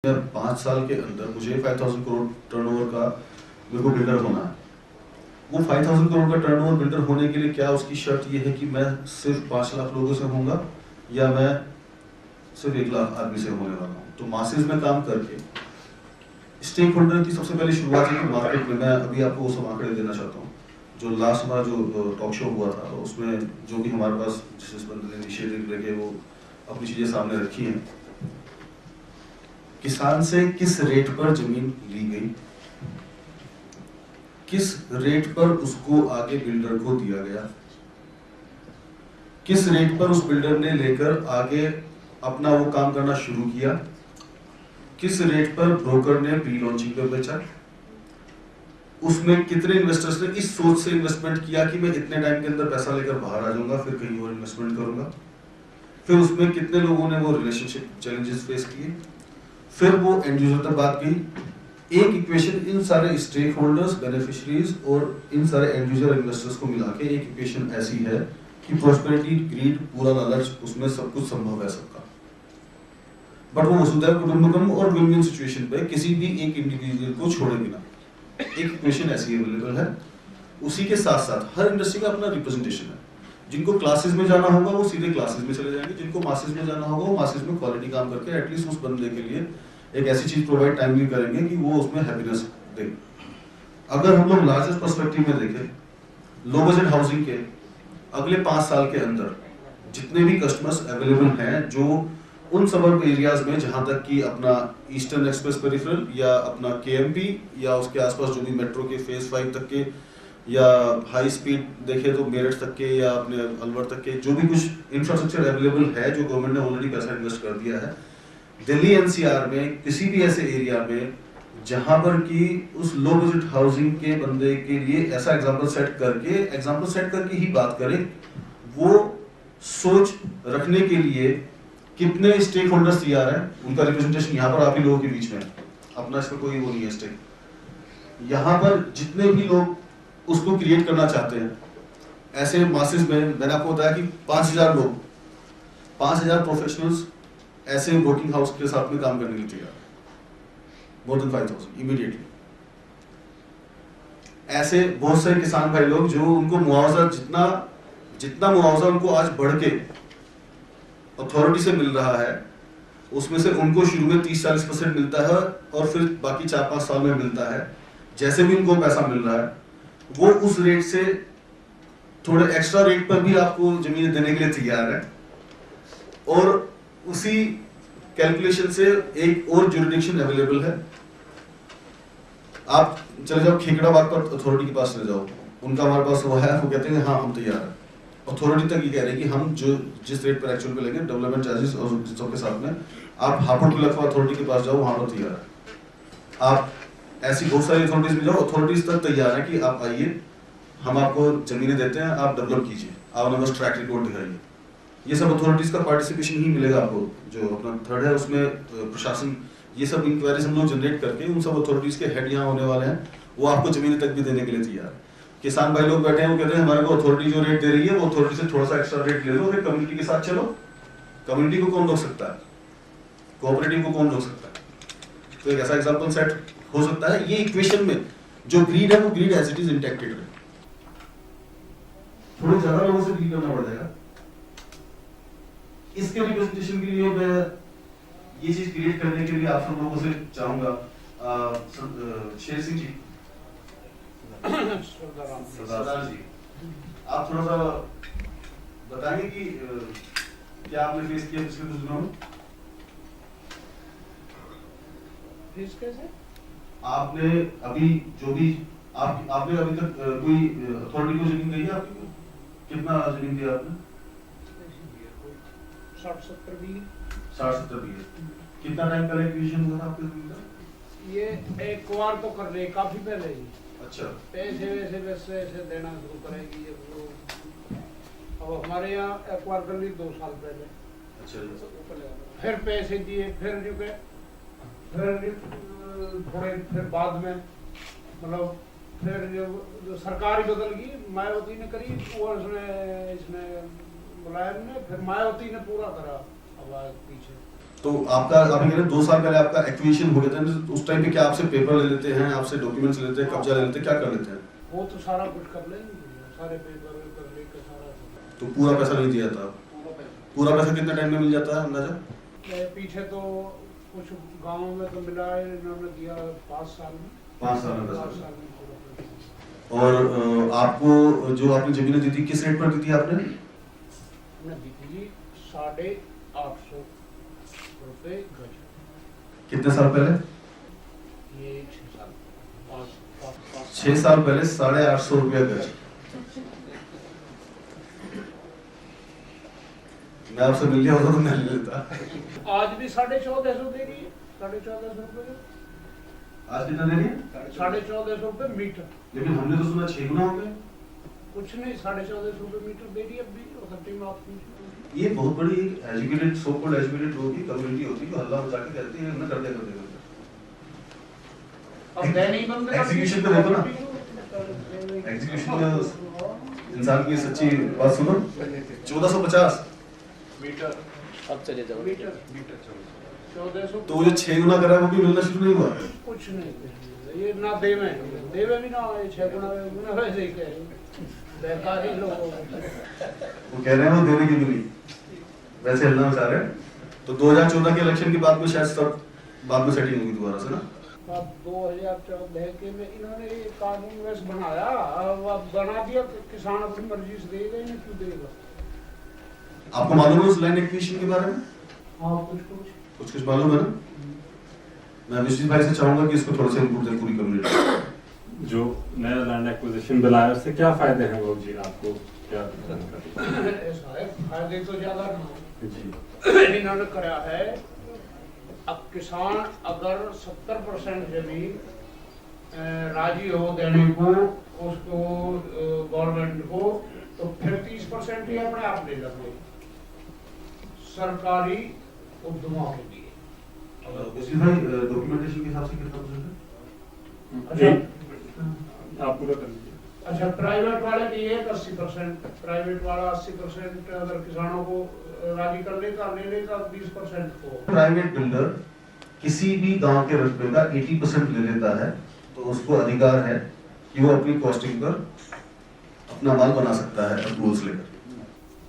5 साल के अंदर मुझे 5000 करोड़ टर्नओवर का मेरे को बिल्डर होना है। वो 5000 करोड़ का टर्नओवर बिल्डर होने के लिए क्या उसकी शर्त ये है कि मैं सिर्फ 5 लाख लोगों से होऊंगा या मैं सिर्फ 1 लाख आदमी से होने वाला हूँ। तो मासेस में काम करके स्टेक होल्डर की सबसे पहले शुरुआत है कि मार्केट में मैं अभी आपको वो सब आंकड़े देना चाहता हूँ। जो लास्ट हमारा जो टॉक शो हुआ था उसमें जो भी हमारे पास जिस बंदे ने इनिशिएटिव लेके वो अपनी चीजें सामने रखी हैं। किसान से किस रेट पर जमीन ली गई, किस रेट पर उसको आगे बिल्डर को दिया गया, किस रेट पर उस बिल्डर ने लेकर आगे अपना वो काम करना शुरू किया, किस रेट पर ब्रोकर ने प्री लॉन्चिंग पे बेचा, उसमें कितने इन्वेस्टर्स ने इस सोच से इन्वेस्टमेंट किया कि मैं इतने टाइम के अंदर पैसा लेकर बाहर आ जाऊंगा फिर कहीं और इन्वेस्टमेंट करूंगा, फिर उसमें कितने लोगों ने वो रिलेशनशिप चैलेंजेस फेस किए, फिर वो एंड यूजर तक बात गई। एक इक्वेशन इन सारे स्टेक होल्डर्स, बेनिफिशियरीज और इन सारे एंड यूजर इन्वेस्टर्स को मिला के एक इक्वेशन ऐसी है कि प्रॉस्पेरिटी, ग्रीड, पूरा लालच, उसमें सब कुछ संभव है सबका। बट वो वसुधैव कुटुंबकम और विन विन सिचुएशन पे किसी भी एक इंडिविजुअल को छोड़े बिना एक इक्वेशन ऐसी अवेलेबल है। उसी के साथ साथ हर इंडस्ट्री का अपना रिप्रेजेंटेशन है। जिनको क्लासेस में जाना होगा वो सीधे क्लासेस में चले जाएंगे, जिनको मासेस में जाना होगा वो मासेस में क्वालिटी काम करके एटलीस्ट उस बंदे के लिए एक ऐसी चीज प्रोवाइड टाइमली करेंगे कि वो उसमें हैप्पीनेस दे। अगर हम लोग लार्जेस्ट पर्सपेक्टिव में देखें, लो बजट हाउसिंग के अगले 5 साल के अंदर जितने भी कस्टमर्स अवेलेबल हैं जो उन सबर्ब एरियाज में जहां तक कि अपना ईस्टर्न एक्सप्रेस पेरिफेरल या अपना केएमपी या उसके आसपास जो भी मेट्रो के फेज 5 तक के या हाई स्पीड देखे तो मेरठ तक के या अपने अलवर तक के जो भी कुछ इंफ्रास्ट्रक्चर अवेलेबल है जो गवर्नमेंट ने ऑलरेडी पैसा इन्वेस्ट कर दिया है, दिल्ली एनसीआर में किसी भी ऐसे एरिया में जहां पर कि उस लो बजट हाउसिंग के बंदे के लिए ऐसा एग्जांपल सेट करके ही बात करें। वो सोच रखने के लिए कितने स्टेक होल्डर्स तैयार हैं, उनका रिप्रेजेंटेशन यहाँ पर आप ही लोगों के बीच में है। अपना इसमें कोई वो नहीं है स्टेक। यहाँ पर जितने भी लोग उसको क्रिएट करना चाहते हैं, ऐसे मासेस में मैंने आपको बताया कि 5000 लोग, 5000 प्रोफेशनल्स ऐसे वर्किंग हाउस के साथ में काम करने के लिए तैयार, मोर देन 5000 इमीडिएटली। ऐसे बहुत सारे किसान भाई लोग जो उनको मुआवजा जितना मुआवजा उनको आज बढ़ के अथॉरिटी से मिल रहा है उसमें से उनको शुरू में 30-40% मिलता है और फिर बाकी 4-5 साल में मिलता है। जैसे भी उनको पैसा मिल रहा है वो उस रेट से थोड़े एक्स्ट्रा रेट पर भी आपको जमीन देने के लिए तैयार है। और उसी कैलकुलेशन से एक और जुरिडिक्शन अवेलेबल है। आप चले जाओ खेकड़ा बाग पर अथॉरिटी के पास चले जाओ, उनका हमारे पास वो है, वो कहते हैं हाँ हम तैयार हैं। अथॉरिटी तक ये कह रहे हैं कि हम जो जिस रेट पर एक्चुअल पे लेंगे डेवलपमेंट चार्जेस और सबके साथ में, आप हापुड़ के लखवा अथॉरिटी के पास जाओ, वहां पर तैयार है। आप ऐसी बहुत सारी अथॉरिटीज में जाओ, अथॉरिटीज तक तैयार है कि आप आइए, हम आपको जमीनें देते हैं, आप डेवलप कीजिए, आप हमें बस ट्रैक रिकॉर्ड दिखाइए। ये सब अथॉरिटीज का पार्टिसिपेशन ही मिलेगा आपको। जो अपना थर्ड है उसमें प्रशासन, ये सब इंक्वायरीज हम लोग जनरेट करके उन सब अथॉरिटीज के हेड यहाँ होने वाले हैं, वो आपको जमीन तक भी देने के लिए तैयार है। किसान भाई लोग बैठे हैं, वो कहते हैं हमारे को अथॉरिटी जो रेट दे रही है वो अथॉरिटी से थोड़ा सा एक्स्ट्रा रेट ले लो, फिर कम्युनिटी के साथ चलो। कम्युनिटी को कौन रोक सकता है? कोऑपरेटिव को कौन रोक सकता है? तो एक ऐसा एग्जांपल सेट हो सकता है। ये इक्वेशन में जो ग्रीड है वो ग्रीड एज इट इज इंटेक्टेड रहे। थोड़े ज्यादा लोगों से डील करना पड़ जाएगा। इसके रिप्रेजेंटेशन के लिए मैं ये चीज क्रिएट करने के लिए आप सब लोगों से चाहूंगा, शेर सिंह जी, सरदार जी, आप थोड़ा सा बताएंगे कि क्या आपने फेस किया पिछले कुछ दिनों में? फेस कैसे? आपने अभी जो भी आपने अभी तक कोई अथॉरिटी को जमीन दी है आपकी? कितना जमीन दिया आपने? 60-70 बीघे। 60-70 बीघे। कितना टाइम पहले एक्विजिशन हुआ था आपके जमीन का? ये एक बार तो कर रहे काफी पहले ही। अच्छा। पैसे वैसे देना शुरू करेगी ये वो। अब हमारे यहाँ एक्वायर कर ली 2 साल पहले। अच्छा। फिर पैसे दिए, फिर रुके, फिर बाद में मतलब फिर जो सरकार ही बदल गई, मायावती ने करी वो इसने मुलायम ने, फिर मायावती ने पूरा करा आवाज पीछे। तो आपका अभी कह रहे 2 साल पहले आपका एक्विजिशन हो गया था, उस टाइम पे क्या आपसे पेपर ले लेते हैं, आपसे डॉक्यूमेंट्स ले लेते हैं, कब्जा ले लेते हैं, क्या कर लेते हैं? वो तो सारा कुछ कर लेंगे, सारे पेपर वेपर लेकर सारा तो पूरा पैसा नहीं दिया था? पूरा पैसा। पूरा पैसा कितने टाइम में मिल जाता है अंदाजा? पीछे तो कुछ गाँव में तो मिला है, इन्होंने दिया 5 साल में। 5 साल में 5 पैसा। साल में पूरा पैसा। और आपको जो आपने जमीनें दी थी किस रेट पर दी थी आपने? मैं दी थी 850 रुपये गज। कितने साल पहले? ये 6 साल 5 6 साल पहले 850 रुपया गज। मैं आपसे मिल लिया होता तो मैं ले लेता। आज भी 1450 दे रही है, 1450 रुपये। आज कितना दे रही है? 1450 रुपये मीटर। लेकिन हमने तो सुना 6 गुना हो गया। कुछ नहीं, 1450 रुपये मीटर दे रही है अभी अथॉरिटी में आपकी। ये बहुत बड़ी एजुकेटेड सो कॉल्ड एजुकेटेड लोगों की कम्युनिटी होती है जो हल्ला मचा के कहती है ना करते करते अब दैनिक बंद कर एग्जीक्यूशन पे देखो ना, एग्जीक्यूशन में इंसान की सच्ची बात सुनो। 1450 मीटर। अब चले जाओ। मीटर 1400। तो वो जो 6 गुना करा है वो भी मिलना शुरू नहीं हुआ? कुछ नहीं, ये ना देवे भी ना, ये 6 गुना वैसे ही कह रहे हैं, बेकार ही लोग। वो कह रहे हैं वो देने की मिली, वैसे हल्ला मचा रहे हैं। तो 2014 के इलेक्शन के बाद में शायद सब बाद में सेटिंग होगी दोबारा से ना? अब 2014 के में इन्होंने ये कानून वैसे बनाया, अब बना दिया कि किसान अपनी मर्जी से देगा, इन्हें क्यों देगा? आपको मालूम है उस लैंड एक्विजिशन के बारे में? हाँ कुछ कुछ मालूम है ना? मैं विश्वजीत भाई से चाहूंगा कि इसको थोड़ा सा इनपुट दे पूरी कम्युनिटी। जो नया लैंड एक्विजिशन बिल आया उससे क्या फायदे हैं बाबू जी, आपको क्या जानकारी? ऐसा है, फायदे तो ज्यादा जी इन्होंने कराया है। अब किसान अगर 70% जमीन राजी हो देने को उसको गवर्नमेंट को, तो फिर 30% ही अपने आप ले लेंगे सरकारी उद्यमों के लिए। विश्वजीत भाई डॉक्यूमेंटेशन के हिसाब से कितना परसेंट है? अच्छा आप पूरा कर लीजिए। अच्छा, प्राइवेट वाले की एक 80%, प्राइवेट वाला 80% अगर किसानों को राजी कर लेगा, ले लेगा 20% को। प्राइवेट बिल्डर किसी भी गांव के रकबे का 80% ले लेता है तो उसको अधिकार है कि वो अपनी कॉस्टिंग पर अपना माल बना सकता है अप्रूवल्स लेकर।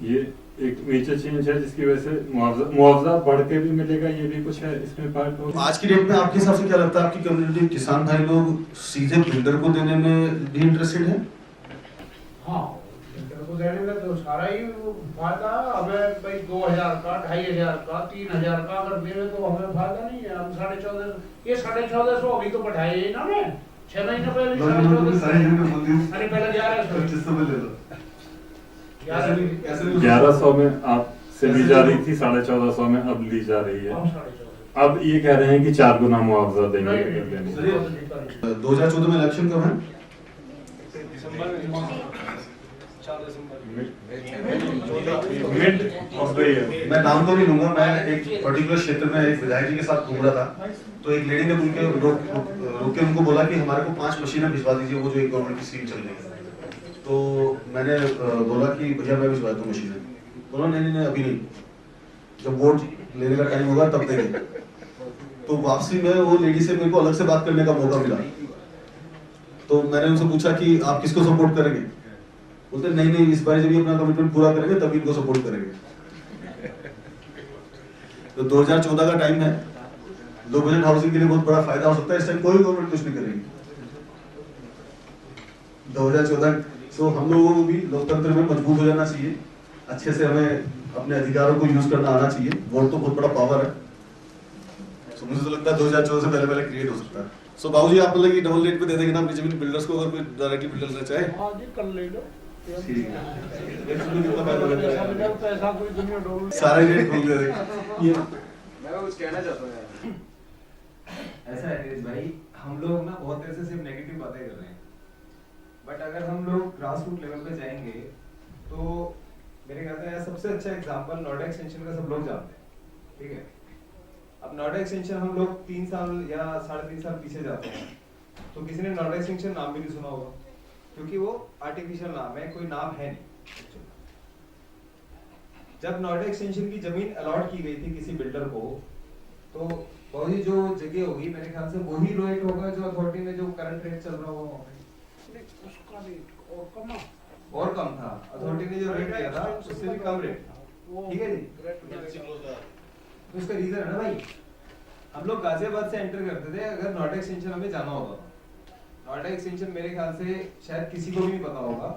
ये एक मेजर चेंज है जिसकी वजह से मुआवजा बढ़ के भी मिलेगा, ये भी कुछ है इसमें पार्ट हो। आज की डेट में आपके हिसाब से क्या लगता है, आपकी कम्युनिटी किसान भाई लोग सीधे बिल्डर को देने में भी इंटरेस्टेड है? हाँ, बिल्डर को देने में तो सारा ही फायदा। हमें भाई 2000 का, 2500 का, 3000 का अगर देवे तो हमें फायदा नहीं है। हम 1450, ये 1450 अभी तो बढ़ाए ही ना, 6 महीने पहले 1450, अरे पहले 1100 1100 में आप से ली जा रही थी, 1450 में अब ली जा रही है। अब ये कह रहे हैं कि 4 गुना मुआवजा देंगे। 2014 में इलेक्शन कब है? Mid of the year. मैं नाम तो नहीं लूंगा, मैं एक पर्टिकुलर क्षेत्र में एक विधायक जी के साथ घूम रहा था, तो एक लेडी ने उनके रोक के उनको बोला कि हमारे को 5 मशीनें भिजवा दीजिए, वो जो एक गवर्नमेंट की स्कीम चल रही है। तो मैंने बोला कि भैया मैं भिजवा दूँ मशीनें। बोला नहीं अभी नहीं, जब वोट लेने का टाइम होगा तब देंगे। तो वापसी में वो लेडी से मेरे को अलग से बात करने का मौका मिला, तो मैंने उनसे पूछा कि आप किसको सपोर्ट करेंगे? बोलते नहीं इस बार जब ये अपना कमिटमेंट पूरा करेंगे तभी इनको सपोर्ट करेंगे। तो 2014 का टाइम है, लो बजट हाउसिंग के लिए बहुत बड़ा फायदा हो सकता है। इस टाइम कोई गवर्नमेंट कुछ नहीं करेगी। 2014 तो हम लोगों को भी लोकतंत्र में मजबूत हो जाना चाहिए, अच्छे से हमें अपने अधिकारों को यूज करना आना चाहिए। वोट तो बहुत बड़ा पावर है, तो मुझे तो लगता है 2014 से पहले क्रिएट हो सकता है। सो बाबूजी आप मतलब डबल रेट पे दे देंगे ना अपनी जमीन बिल्डर्स को, अगर कोई डायरेक्टली बिल्डर लेना चाहे? हाँ जी, कर ले लो। ठीक है, पैसा कोई दुनिया डोल सारे रेट खोल दे देंगे। मैं कुछ कहना चाहता हूँ यार। ऐसा है तेज भाई, हम लोग ना बहुत ऐसे सिर्फ नेगेटिव बातें कर रहे हैं, बट अगर हम लोग ग्रास रूट लेवल पे जाएंगे तो मेरे ख्याल से सबसे अच्छा एग्जांपल नोएडा एक्सटेंशन का सब लोग जानते हैं, ठीक है। अब नोएडा एक्सटेंशन हम लोग 3 साल या 3.5 साल पीछे जाते हैं तो किसी ने नोएडा एक्सटेंशन नाम भी नहीं सुना होगा, क्योंकि वो आर्टिफिशियल नाम है, कोई नाम है नहीं। जब नोएडा एक्सटेंशन की जमीन अलॉट की गई थी किसी बिल्डर को तो वही जो जगह होगी मेरे ख्याल से वही रेट होगा जो अथॉरिटी में जो करंट रेट चल रहा होगा वहाँ पे। उसका रेट और कम और कम था, अथॉरिटी ने जो रेट किया था उससे भी कम रेट था। ठीक है जी। तो इसका रीजन है ना भाई, हम लोग गाजियाबाद से एंटर करते थे, अगर नोएडा एक्सटेंशन हमें जाना होता था। नोएडा एक्सटेंशन मेरे ख्याल से शायद किसी को भी नहीं पता होगा,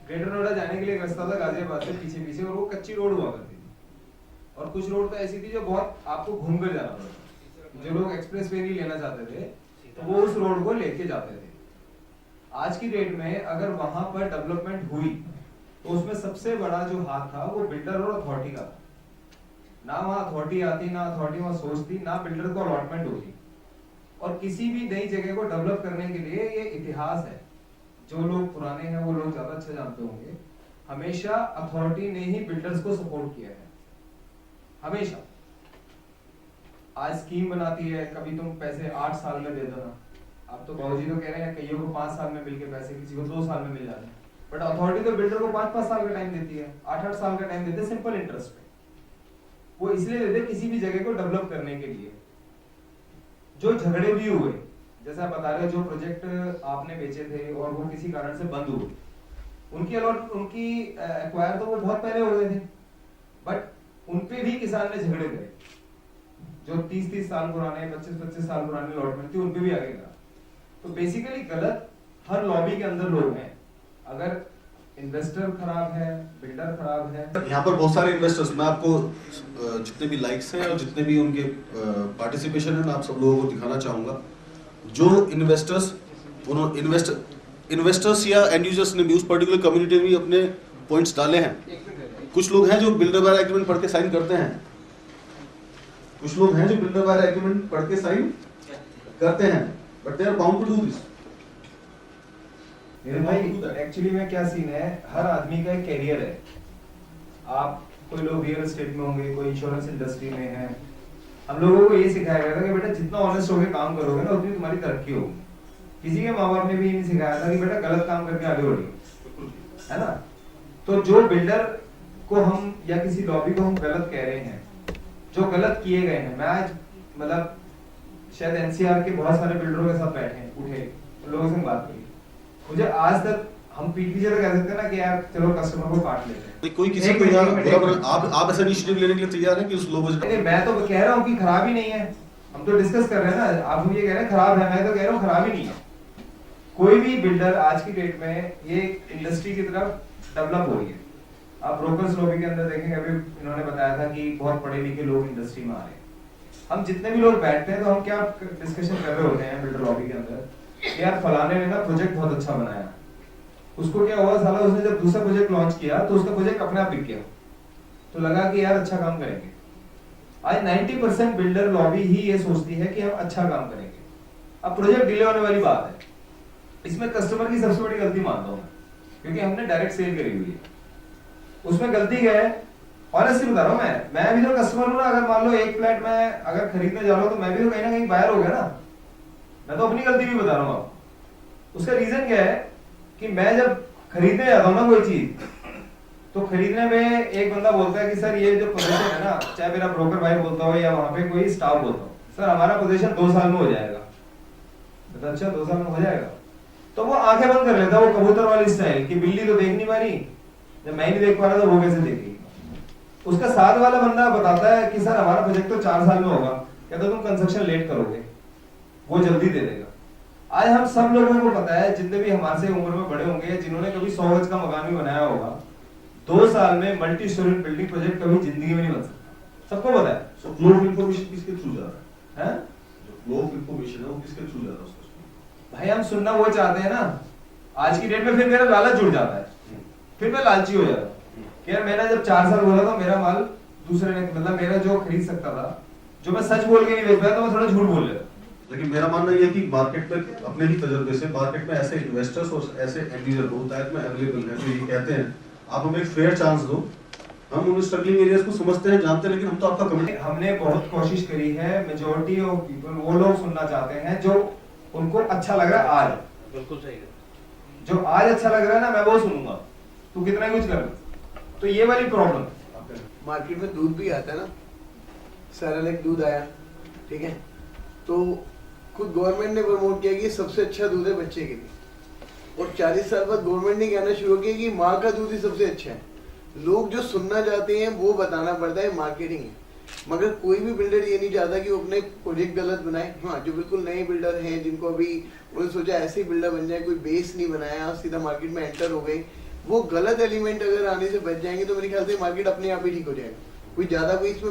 ग्रेटर नोएडा जाने के लिए एक रास्ता था गाजियाबाद से पीछे पीछे, और वो कच्ची रोड हुआ करती थी, और कुछ रोड तो ऐसी थी जो बहुत आपको घूम कर जाना पड़ता। जो लोग एक्सप्रेस वे नहीं लेना चाहते थे तो वो उस रोड को लेके जाते थे। आज की डेट में अगर वहां पर डेवलपमेंट हुई तो उसमें सबसे बड़ा जो हाथ था वो बिल्डर और अथॉरिटी का था। ना वहां अथॉरिटी आती, ना अथॉरिटी वहां सोचती, ना बिल्डर को अलॉटमेंट होती। और किसी भी नई जगह को डेवलप करने के लिए ये इतिहास है, जो लोग पुराने हैं वो लोग ज्यादा अच्छा जानते होंगे, हमेशा अथॉरिटी ने ही बिल्डर्स को सपोर्ट किया है, हमेशा। आज स्कीम बनाती है, कभी तुम पैसे 8 साल में दे दो ना, अब तो बाबूजी तो कह रहे हैं कईयों को 5 साल में मिलके पैसे, किसी को 2 साल में मिल जाते हैं, बट अथॉरिटी तो बिल्डर को 5-5 साल का टाइम देती है, 8-8 साल का टाइम देते हैं सिंपल इंटरेस्ट पे। वो इसलिए देते किसी भी जगह को डेवलप करने के लिए। जो झगड़े भी हुए, जैसा आप बता रहे हो, जो प्रोजेक्ट आपने बेचे थे और वो किसी कारण से बंद हुए, उनकी एक्वायर तो वो बहुत पहले हो गए थे, बट उनपे भी किसान ने झगड़े करे। जो 30-30 साल पुराने, 25-25 साल पुराने अलॉटमेंट थी, उनपे भी आगे करा। तो बेसिकली गलत हर लॉबी के अंदर लोग हैं। अगर इन्वेस्टर खराब है, बिल्डर खराब है। यहाँ पर बहुत सारे इन्वेस्टर्स, मैं आपको जितने भी लाइक्स हैं और जितने भी उनके पार्टिसिपेशन है, मैं आप सब लोगों को दिखाना चाहूँगा। जो इन्वेस्टर्स, उन्होंने इन्वेस्टर्स या एंड यूजर्स ने भी उस पर्टिकुलर कम्युनिटी में अपने पॉइंट्स डाले हैं। कुछ लोग हैं जो बिल्डर बाय एग्रीमेंट पढ़ के साइन करते हैं, कुछ लोग हैं जो बिल्डर बाय एग्रीमेंट पढ़ के साइन करते हैं, but they are bound to do this. मेरे भाई एक्चुअली में क्या सीन है, हर आदमी का एक कैरियर है। आप कोई लोग रियल एस्टेट में होंगे, कोई इंश्योरेंस इंडस्ट्री में है। हम लोगों को ये सिखाया गया था कि बेटा जितना ऑनेस्ट होकर काम करोगे ना उतनी तुम्हारी तरक्की होगी। किसी के माँ बाप ने भी ये नहीं सिखाया था कि बेटा गलत काम करके आगे बढ़िए, है ना। तो जो बिल्डर को हम या किसी लॉबी को हम गलत कह रहे हैं, जो गलत किए गए हैं, मैं आज मतलब शायद एनसीआर के बहुत सारे बिल्डरों के साथ बैठे हैं, उठे, उन लोगों से बात करी, मुझे आज तक हम पीठ पीछे तो कह सकते हैं ना कि यार चलो कस्टमर को काट लेते हैं। कोई किसी को यार आप ऐसा इनिशिएटिव लेने के लिए तैयार हैं कि उस लो बजट? नहीं, मैं तो कह रहा हूँ कि खराब ही नहीं है। हम तो डिस्कस कर रहे हैं ना, आप मुझे कह रहे हैं खराब है, मैं तो कह रहा हूँ खराब ही नहीं है। कोई भी बिल्डर आज की डेट में ये इंडस्ट्री की तरफ डेवलप हो रही है। आप ब्रोकर्स लॉबी के अंदर देखेंगे, अभी इन्होंने बताया था कि बहुत पढ़े लिखे लोग इंडस्ट्री में आ रहे हैं। हम जितने भी लोग बैठते हैं तो हम क्या डिस्कशन कर रहे होते हैं बिल्डर लॉबी के अंदर, यार फलाने ने ना प्रोजेक्ट बहुत अच्छा बनाया, उसको क्या हुआ साला, उसने जब दूसरा प्रोजेक्ट लॉन्च किया तो उसका प्रोजेक्ट अपने आप बिक गया, तो लगा कि यार अच्छा काम करेंगे। आज 90% बिल्डर लॉबी ही ये सोचती है कि हम अच्छा काम करेंगे। अब प्रोजेक्ट डिले होने वाली बात है, इसमें कस्टमर की सबसे बड़ी गलती मानता हूं, क्योंकि हमने डायरेक्ट सेल करी हुई है। उसमें गलती क्या है, ऑनेस्टली बता रहा हूं, मैं भी तो कस्टमर हूं ना। अगर मान लो एक फ्लैट में अगर खरीदने जा रहा हूं तो मैं भी तो कहीं ना कहीं बायर हो गया ना। मैं तो अपनी गलती भी बता रहा हूं आपको। उसका रीजन क्या है कि मैं जब खरीदने जाता हूं ना कोई चीज, तो खरीदने में एक बंदा बोलता है कि सर ये जो पोजीशन है ना, चाहे मेरा ब्रोकर भाई बोलता हो या वहां पे कोई स्टाफ बोलता हो, सर हमारा पोजीशन 2 साल में हो जाएगा। तो अच्छा 2 साल में हो जाएगा, तो वो आंखें बंद कर लेता है, वो कबूतर वाली स्टाइल कि बिल्ली तो देख नहीं पा रही, जब मैं नहीं देख पा रहा तो वो कैसे देखेगी। उसका साथ वाला बंदा बताता है कि सर हमारा प्रोजेक्ट तो 4 साल में होगा, कहता तुम कंस्ट्रक्शन लेट करोगे, वो जल्दी दे देगा। आज हम सब लोगों को पता है, जितने भी हमारे से उम्र में बड़े होंगे, जिन्होंने कभी 100 गज का मकान भी बनाया होगा, 2 साल में मल्टी स्टोरी बिल्डिंग प्रोजेक्ट कभी जिंदगी में नहीं बन सकता, सबको पता है। सो फ्लो ऑफ इंफॉर्मेशन किसके थ्रू जा रहा है? जो फ्लो ऑफ इंफॉर्मेशन है वो किसके थ्रू जा रहा है उसका? भाई हम सुनना वो चाहते हैं ना। आज की डेट में फिर मेरा लालच जुड़ जाता है, फिर मैं लालची हो जाता हूँ कि यार मैंने जब 4 साल बोला था मेरा माल दूसरे ने, मतलब मेरा जो खरीद सकता था, जो मैं सच बोल के नहीं बेच पाया तो मैं थोड़ा झूठ बोल लेता। लेकिन मेरा मानना यह है कि मार्केट में अपने ही तजर्बे से मार्केट में ऐसे इन्वेस्टर्स और ऐसे एंड यूजर बहुत में अवेलेबल हैं जो ये कहते हैं आप हमें एक फेयर चांस दो, हम उन स्ट्रगलिंग एरियाज को समझते हैं, जानते हैं, लेकिन हम तो आपका कमिट। हमने बहुत कोशिश करी है, मेजॉरिटी ऑफ पीपल वो लोग सुनना चाहते हैं जो उनको अच्छा लग रहा है आज। बिल्कुल सही है। जो आज अच्छा लग रहा है ना मैं वो सुनूंगा, तू कितना कुछ कर। तो ये वाली प्रॉब्लम। मार्केट में दूध भी आता है ना, सेरेलैक दूध आया, ठीक है। तो खुद गवर्नमेंट ने प्रमोट किया कि सबसे अच्छा दूध है बच्चे के लिए, और 40 साल बाद गवर्नमेंट ने कहना शुरू किया कि माँ का दूध ही सबसे अच्छा है। लोग जो सुनना चाहते हैं वो बताना पड़ता है, मार्केटिंग है। मगर कोई भी बिल्डर ये नहीं चाहता कि वो अपने प्रोजेक्ट गलत बनाए। हाँ, जो बिल्कुल नए बिल्डर हैं जिनको अभी उन्होंने सोचा ऐसे ही बिल्डर बन जाए, कोई बेस नहीं बनाया, सीधा मार्केट में एंटर हो गए, वो गलत एलिमेंट अगर आने से बच जाएंगे तो मेरे ख्याल से मार्केट अपने आप ही ठीक हो जाएगा। कोई ज्यादा कोई इसमें